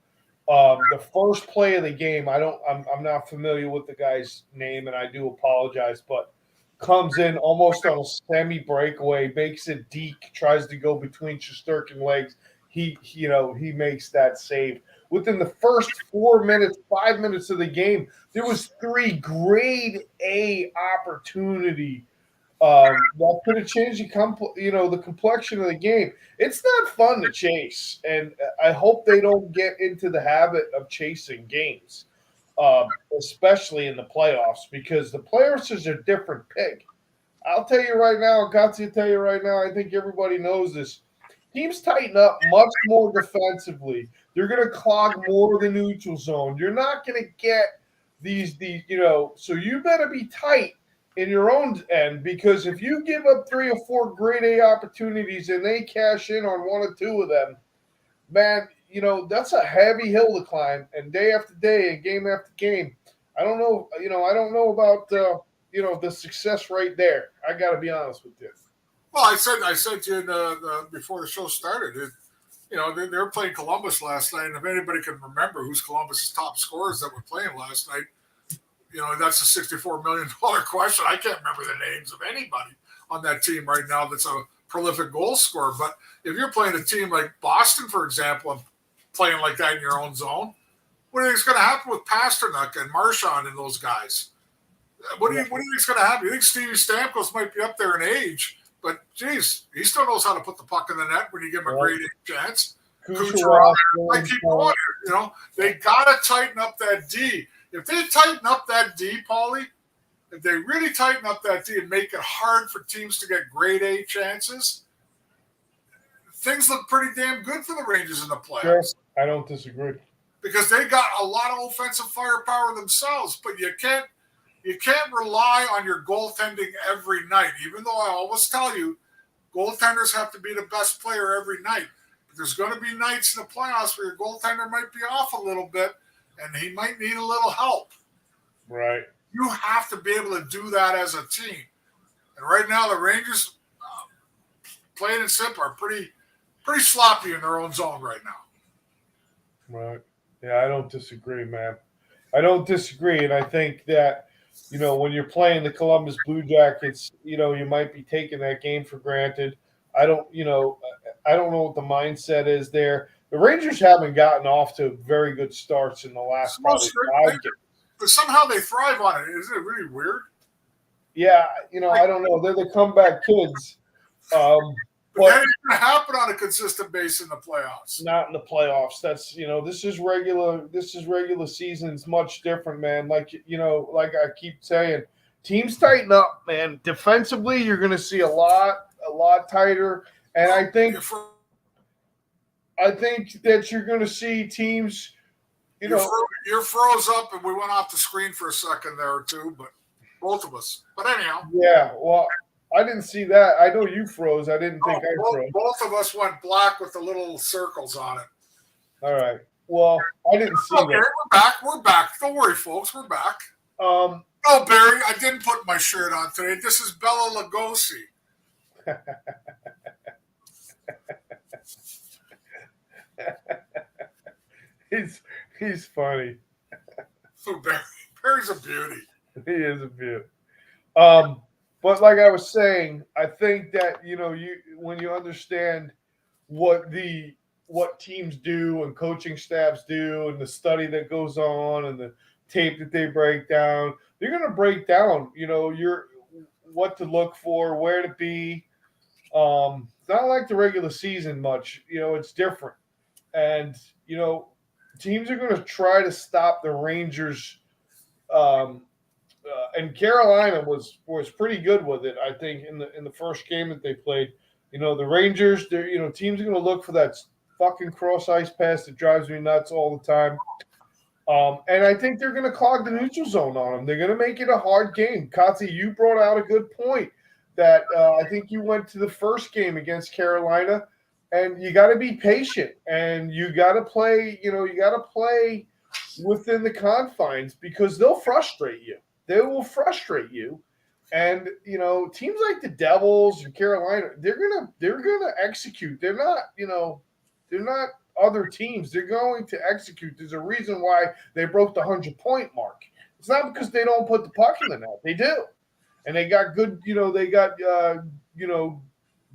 The first play of the game, I'm not familiar with the guy's name, and I do apologize, but comes in almost on a semi-breakaway, makes it deep, tries to go between Shesterkin legs. He makes that save. Within the first 5 minutes of the game, there was 3 grade A opportunity that could have changed the complexion of the game. It's not fun to chase, and I hope they don't get into the habit of chasing games. Especially in the playoffs, because the playoffs is a different pig. I'll tell you right now, I think everybody knows this. Teams tighten up much more defensively. They're going to clog more of the neutral zone. You're not going to get these, so you better be tight in your own end, because if you give up 3 or 4 grade A opportunities and they cash in on 1 or 2 of them, man, that's a heavy hill to climb, and day after day and game after game. I don't know about the success rate there. I got to be honest with you. Well, I said to you before the show started. They were playing Columbus last night, and if anybody can remember who's Columbus's top scorers that were playing last night, that's a $64 million question. I can't remember the names of anybody on that team right now that's a prolific goal scorer. But if you're playing a team like Boston, for example, and playing like that in your own zone, what do you think's going to happen with Pasternak and Marchand and those guys? What do you think's going to happen? You think Stevie Stamkos might be up there in age, but geez, he still knows how to put the puck in the net when you give him a great chance. Kucherov, I keep going here. They got to tighten up that D. If they tighten up that D, Paulie, if they really tighten up that D and make it hard for teams to get grade A chances, things look pretty damn good for the Rangers in the playoffs. Sure. I don't disagree. Because they got a lot of offensive firepower themselves, but you can't rely on your goaltending every night. Even though I always tell you, goaltenders have to be the best player every night. But there's going to be nights in the playoffs where your goaltender might be off a little bit, and he might need a little help. Right. You have to be able to do that as a team. And right now, the Rangers, plain and simple, are pretty sloppy in their own zone right now. Right. Yeah, I don't disagree, man. I don't disagree, and I think that when you're playing the Columbus Blue Jackets, you might be taking that game for granted. I don't, I don't know what the mindset is there. The Rangers haven't gotten off to very good starts in the last probably 5 games. But somehow they thrive on it. Isn't it really weird? Yeah, I don't know. They're the comeback kids. But that ain't going to happen on a consistent basis in the playoffs. Not in the playoffs. That's this is regular. This is regular season. It's much different, man. Like I keep saying, teams tighten up, man. Defensively, you're going to see a lot tighter. And I think that you're going to see teams. You're froze up, and we went off the screen for a second there or two, but both of us. But anyhow. Yeah. Well. I didn't see that. I know you froze. I didn't think I froze. Both of us went black with the little circles on it. All right. Well, I didn't see that. We're back. We're back. Don't worry, folks. We're back. No, Barry, I didn't put my shirt on today. This is Bela Lugosi. He's funny. So Barry's a beauty. He is a beauty. But like I was saying, I think that when you understand what teams do and coaching staffs do and the study that goes on and the tape that they break down, they're going to break down what to look for, where to be. It's not like the regular season much. It's different, and teams are going to try to stop the Rangers. And Carolina was pretty good with it, I think, in the first game that they played. The Rangers, teams are going to look for that fucking cross ice pass that drives me nuts all the time. And I think they're going to clog the neutral zone on them. They're going to make it a hard game. Katsi, you brought out a good point that I think you went to the first game against Carolina, and you got to be patient and you got to play. You got to play within the confines because they'll frustrate you. They will frustrate you, and teams like the Devils and Carolina, they're gonna execute. They're not other teams. They're going to execute. There's a reason why they broke the 100-point mark. It's not because they don't put the puck in the net. They do, and they got good.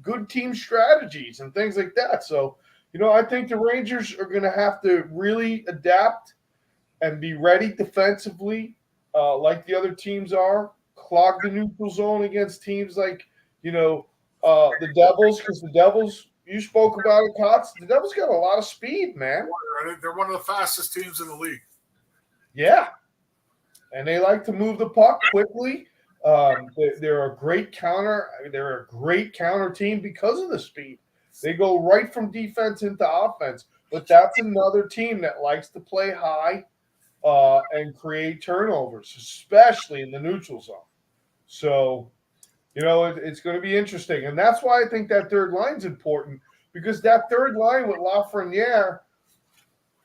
Good team strategies and things like that. So I think the Rangers are going to have to really adapt and be ready defensively. Like the other teams are, clog the neutral zone against teams like, the Devils, because the Devils, you spoke about it, Kotz. The Devils got a lot of speed, man. They're one of the fastest teams in the league. Yeah. And they like to move the puck quickly. They're a great counter. They're a great counter team because of the speed. They go right from defense into offense. But that's another team that likes to play high. And create turnovers, especially in the neutral zone. So, it's going to be interesting. And that's why I think that third line's important, because that third line with Lafreniere,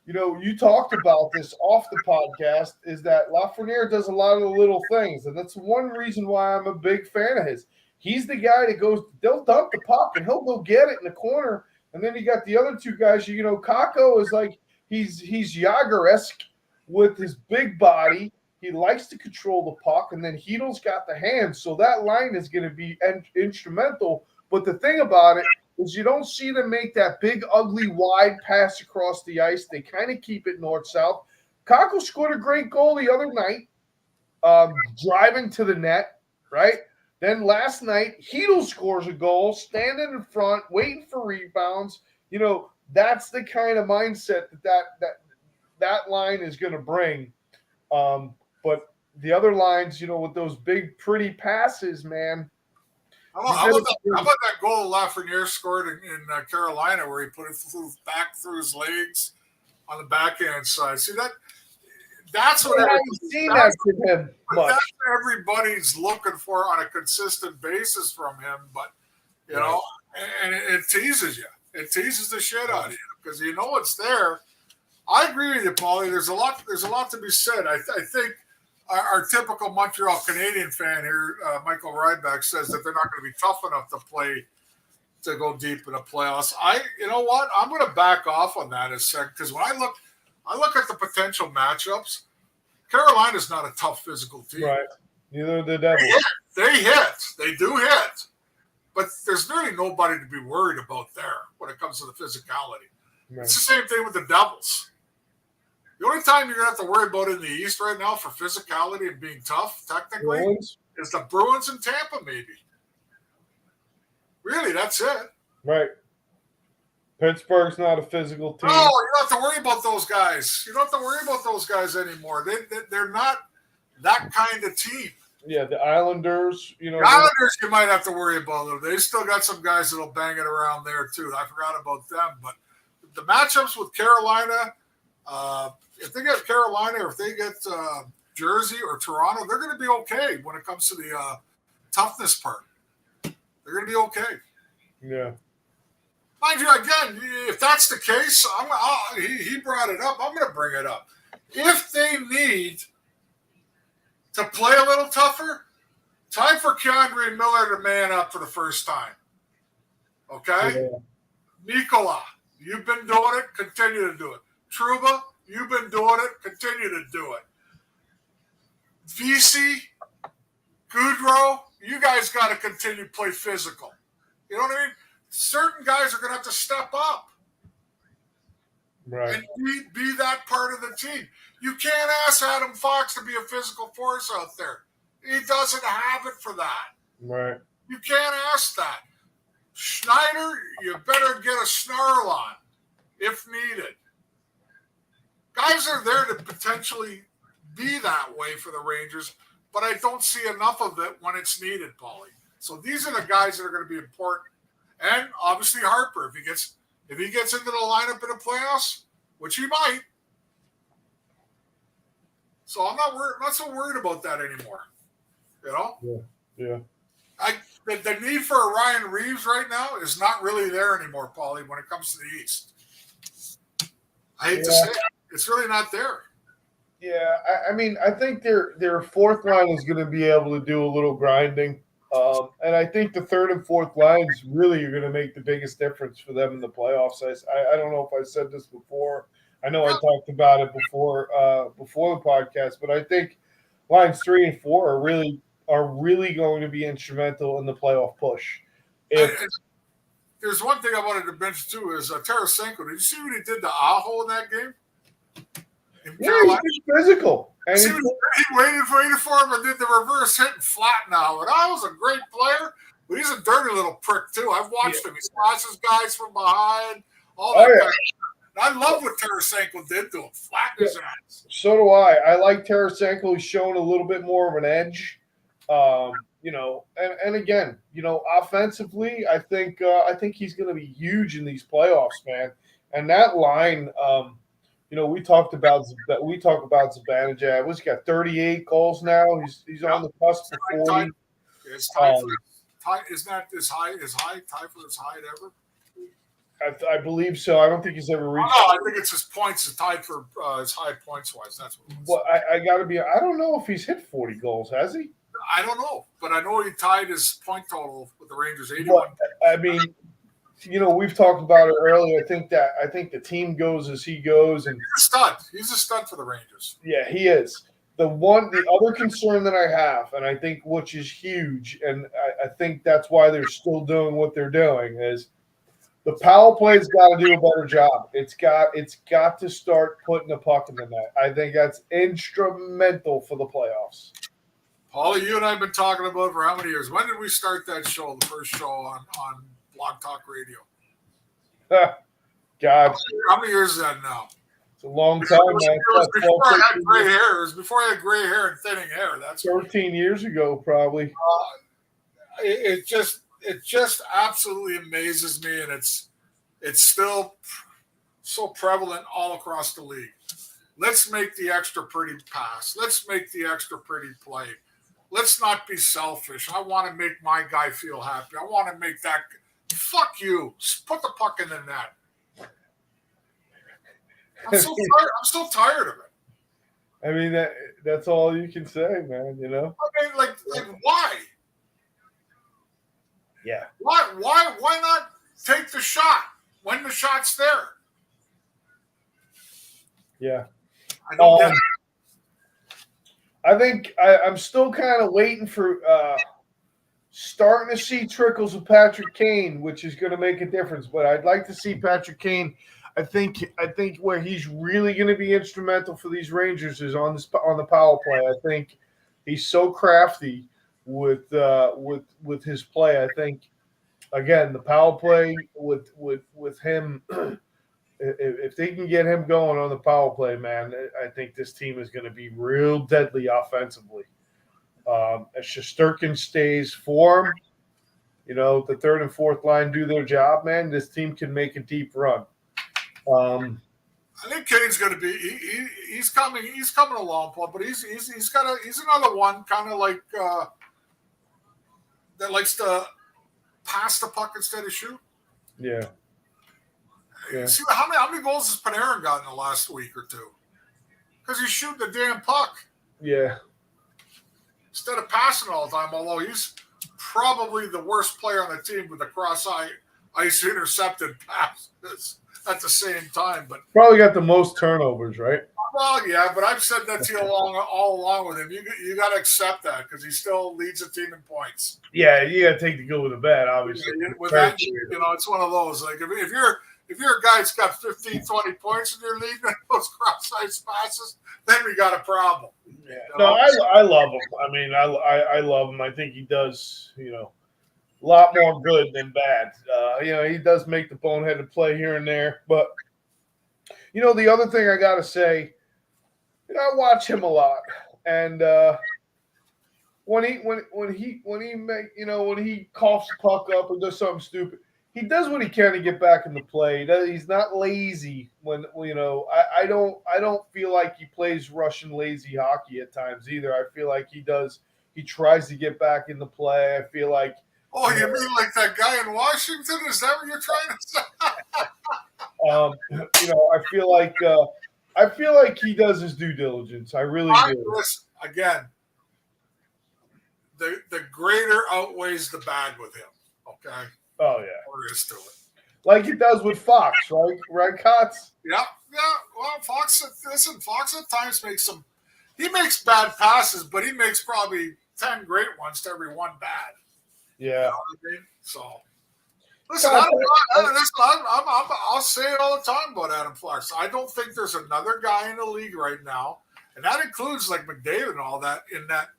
you talked about this off the podcast, is that Lafreniere does a lot of the little things. And that's one reason why I'm a big fan of his. He's the guy that they'll dump the puck and he'll go get it in the corner. And then you got the other two guys, Kakko is like, he's Yager-esque. With his big body, he likes to control the puck, and then Heedle's got the hands, so that line is going to be instrumental. But the thing about it is you don't see them make that big, ugly, wide pass across the ice. They kind of keep it north-south. Kakko scored a great goal the other night, driving to the net, right? Then last night, Heedle scores a goal, standing in front, waiting for rebounds. That's the kind of mindset that line is going to bring. But the other lines, with those big, pretty passes, man. How about that goal Lafreniere scored in Carolina where he put it back through his legs on the backhand side? See, that's what everybody's looking for on a consistent basis from him. But, and it teases you. It teases the shit out of you because it's there. I agree with you, Paulie. There's a lot to be said. I think our typical Montreal Canadian fan here, Michael Ryback, says that they're not going to be tough enough to go deep in the playoffs. You know what? I'm going to back off on that a second because when I look at the potential matchups. Carolina's not a tough physical team. Right. Neither are the Devils. They hit. They do hit. But there's really nobody to be worried about there when it comes to the physicality. Right. It's the same thing with the Devils. The only time you're going to have to worry about in the East right now for physicality and being tough, technically, is the Bruins and Tampa, maybe. Really, that's it. Right. Pittsburgh's not a physical team. No, you don't have to worry about those guys. You don't have to worry about those guys anymore. They're not that kind of team. Yeah, the Islanders, The Islanders you might have to worry about them. They still got some guys that'll bang it around there too. I forgot about them. But the matchups with Carolina, if they get Carolina or if they get Jersey or Toronto, they're going to be okay when it comes to the toughness part. They're going to be okay. Yeah. Mind you, again, if that's the case, he brought it up. I'm going to bring it up. If they need to play a little tougher, time for Keandre Miller to man up for the first time. Okay? Yeah. Nikola, you've been doing it. Continue to do it. Trouba, you've been doing it. Continue to do it. VC, Goudreau, you guys got to continue to play physical. You know what I mean? Certain guys are going to have to step up. Right. And be that part of the team. You can't ask Adam Fox to be a physical force out there. He doesn't have it for that. Right. You can't ask that. Schneider, you better get a snarl on if needed. Guys are there to potentially be that way for the Rangers, but I don't see enough of it when it's needed, Paulie. So these are the guys that are going to be important. And obviously Harper, if he gets into the lineup in the playoffs, which he might. So I'm not so worried about that anymore. You know? Yeah. The need for a Ryan Reeves right now is not really there anymore, Paulie, when it comes to the East. I hate to say it. It's really not there. Yeah, I mean, I think their fourth line is going to be able to do a little grinding. And I think the third and fourth lines really are going to make the biggest difference for them in the playoffs. I don't know if I said this before. I know I talked about it before the podcast, but I think lines 3 and 4 are really going to be instrumental in the playoff push. There's one thing I wanted to mention too is Tarasenko. Did you see what he did to Aho in that game? He's physical. And he waited for him and did the reverse hit and flatten out. And I was a great player, but he's a dirty little prick too. I've watched him. He slashes guys from behind, all that kind of stuff. I love what Tarasenko did to him. Flatten his ass. So do I. I like Tarasenko. He's showing a little bit more of an edge. And again, offensively, I think he's going to be huge in these playoffs, man. And that line, we talk about Zibanejad. He's got 38 goals now. He's on the cusp of 40. It's tied isn't that his high tied for his height ever? I believe so. I don't think he's ever reached. No, I think it's his points. It's tied for his high points wise. That's what. Well, I got to be. I don't know if he's hit 40 goals. Has he? I don't know, but I know he tied his point total with the Rangers 81. Well, I mean, we've talked about it earlier. I think the team goes as he goes, and he's a stud. He's a stud for the Rangers. Yeah, he is. The other concern that I have, and I think which is huge, and I think that's why they're still doing what they're doing, is the power play's got to do a better job. It's got to start putting the puck in the net. I think that's instrumental for the playoffs. Paulie, you and I have been talking about it for how many years? When did we start that show, the first show on Blog Talk Radio? God. How many years is that now? It's a long time, man. It was before I had gray hair. It was before I had gray hair and thinning hair. That's 13 years ago, probably. It just absolutely amazes me, and it's still so prevalent all across the league. Let's make the extra pretty pass. Let's make the extra pretty play. Let's not be selfish. I want to make my guy feel happy. I want to make that. Fuck you. Put the puck in the net. I'm so tired. I'm so tired of it. I mean, that's all you can say, man. You know? I mean, like why? Yeah. Why not take the shot when the shot's there? Yeah. I don't get it. I think I'm still kind of waiting for starting to see trickles of Patrick Kane, which is going to make a difference. But I'd like to see Patrick Kane. I think where he's really going to be instrumental for these Rangers is on the power play. I think he's so crafty with his play. I think again the power play with him. If they can get him going on the power play, man, I think this team is going to be real deadly offensively. As Shesterkin stays form, the third and fourth line do their job, man, this team can make a deep run. I think Kane's going to be. He's coming. He's coming along, Paul. But he's another one, kind of like that likes to pass the puck instead of shoot. Yeah. Yeah. See how many goals has Panarin got in the last week or two? Because he's shooting the damn puck. Yeah. Instead of passing all the time, although he's probably the worst player on the team with the ice intercepted passes at the same time. But probably got the most turnovers, right? Well, yeah, but I've said that to you all along with him. You got to accept that because he still leads the team in points. Yeah, you got to take the good with the bad, obviously. With that, it's one of those. Like if you're a guy that's got 15, 20 points in your league and those cross-ice passes, then we got a problem. Yeah. No, I love him. I mean, I love him. I think he does, a lot more good than bad. He does make the boneheaded play here and there. But, the other thing I got to say, I watch him a lot. And when he coughs the puck up or does something stupid, he does what he can to get back in the play. He's not lazy. I don't feel like he plays Russian lazy hockey at times either. I feel like he tries to get back in the play. I feel like. Oh, you mean like that guy in Washington? Is that what you're trying to say? I feel like he does his due diligence. I really do. Listen, again, the greater outweighs the bad with him. Okay. Oh, yeah. There is to it. Like it does with Fox, right? Right, Kotz? Yeah. Well, Fox at times he makes bad passes, but he makes probably 10 great ones to every one bad. Yeah. You know what I mean? So, listen, I'll say it all the time about Adam Fox. I don't think there's another guy in the league right now, and that includes like McDavid and all that, in that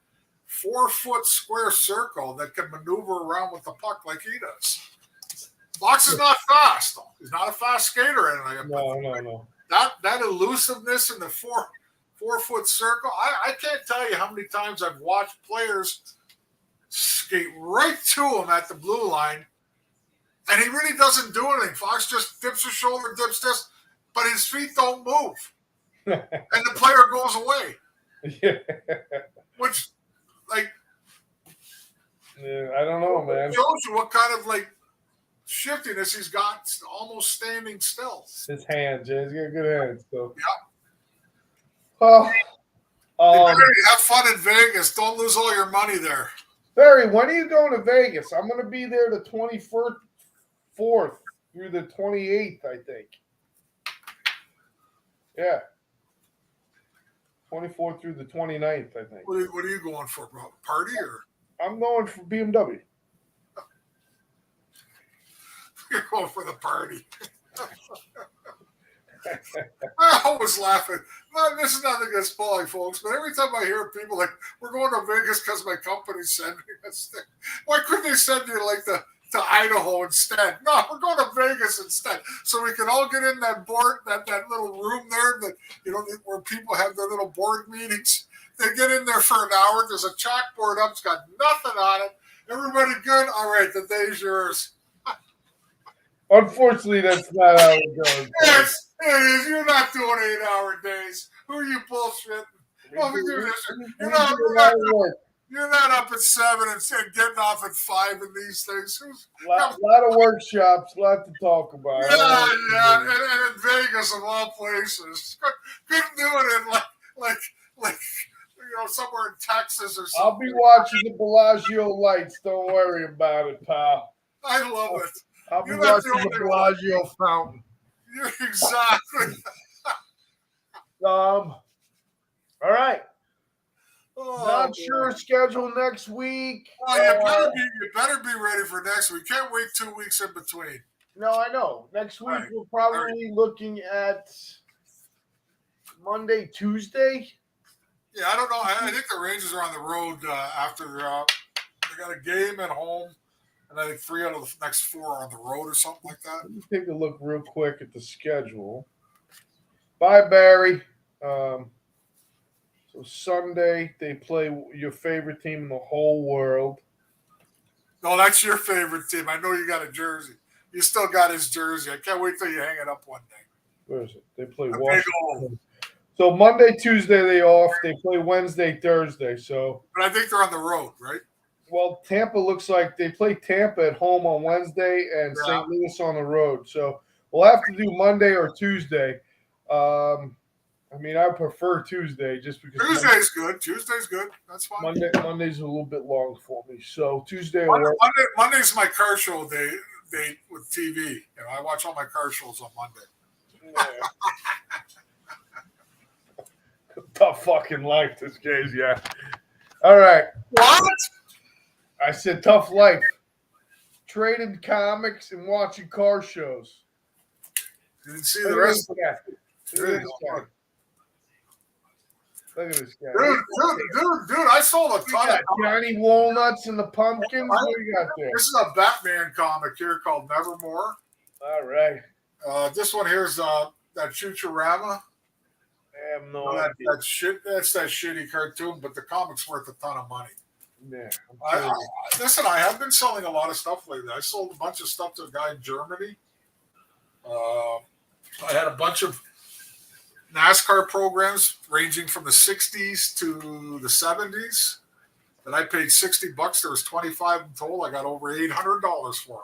4-foot square circle that can maneuver around with the puck like he does. Fox is not fast, though. He's not a fast skater or anything. No. That elusiveness in the 4-foot circle, I can't tell you how many times I've watched players skate right to him at the blue line, and he really doesn't do anything. Fox just dips his shoulder, dips this, but his feet don't move. And the player goes away. Yeah. Which, like... Yeah, I don't know, man. It shows you what kind of, shiftiness he's got almost standing still. His hands, yeah, he's got good hands. So. Yeah. Well, have fun in Vegas. Don't lose all your money there. Barry, when are you going to Vegas? I'm going to be there the 24th through the 28th, I think. Yeah. 24th through the 29th, I think. What are you going for, bro? Party or? I'm going for BMW. You're going for the party. I always laugh at. No, this is nothing against Paulie, folks, but every time I hear people like, "We're going to Vegas because my company sent me," why couldn't they send you to Idaho instead? No, we're going to Vegas instead, so we can all get in that little room there where people have their little board meetings. They get in there for an hour. There's a chalkboard up. It's got nothing on it. Everybody good? All right, the day's yours. Unfortunately, that's not how it goes. Yes, it is. You're not doing 8-hour days. Who are you bullshitting? Well, You're not up at 7 and getting off at 5 in these things. Lot of workshops, lot to talk about. Yeah, and in Vegas of all places, couldn't do it in like somewhere in Texas or something. I'll be watching the Bellagio lights. Don't worry about it, pal. I love it. I'll be watching the Bellagio fountain. You're exactly. All right. Oh, Not sure schedule next week. Oh, you better be ready for next week. Can't wait 2 weeks in between. No, I know. Next week right. we're probably looking at Monday, Tuesday. Yeah, I don't know. I think the Rangers are on the road after they got a game at home, and I think 3 out of the next 4 are on the road or something like that. Let me take a look real quick at the schedule. Bye, Barry. So Sunday they play your favorite team in the whole world. No, that's your favorite team. I know you got a jersey. You still got his jersey. I can't wait till you hang it up one day. Where is it? They play The Washington. So Monday, Tuesday they off. They play Wednesday, Thursday. So, but I think they're on the road, right? Well, Tampa looks like they play Tampa at home on Wednesday and St. Louis on the road. So we'll have to do Monday or Tuesday. I mean, I prefer Tuesday just because Tuesday's good. Tuesday's good. That's fine. Monday's a little bit long for me. So Tuesday. Monday's my car show day with TV. I watch all my car shows on Monday. Yeah. Tough fucking life, this guy's. Yeah. All right. What? I said tough life. Trading comics and watching car shows. You didn't see the rest of that. Look at this guy. Dude, I sold a ton of Johnny Walnuts and the Pumpkins. What do you got there? This is a Batman comic here called Nevermore. All right. This one here is that Futurama. I have no idea. That's that shitty cartoon, but the comic's worth a ton of money. Yeah. Listen, I have been selling a lot of stuff lately. I sold a bunch of stuff to a guy in Germany. I had a bunch of NASCAR programs ranging from the 60s to the 70s that I paid $60. There was 25 in total. I got over $800 for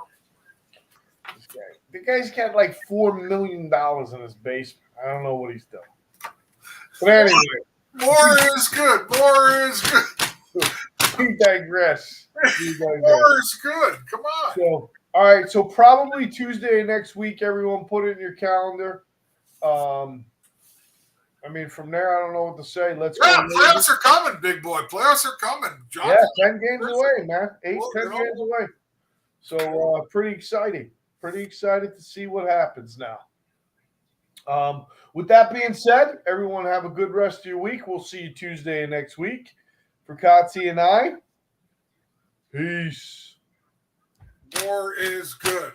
them. The guy's got like $4 million in his basement. I don't know what he's doing. But anyway. More is good. More is good. We digress. More is good. Come on. So, all right. So probably Tuesday next week, everyone put it in your calendar. I mean, from there, I don't know what to say. Playoffs are coming, big boy. Playoffs are coming. Yeah, 10 games away, man. 10 games away. So pretty exciting. Pretty excited to see what happens now. With that being said, everyone have a good rest of your week. We'll see you Tuesday next week. For Kotze and I, peace. More is good.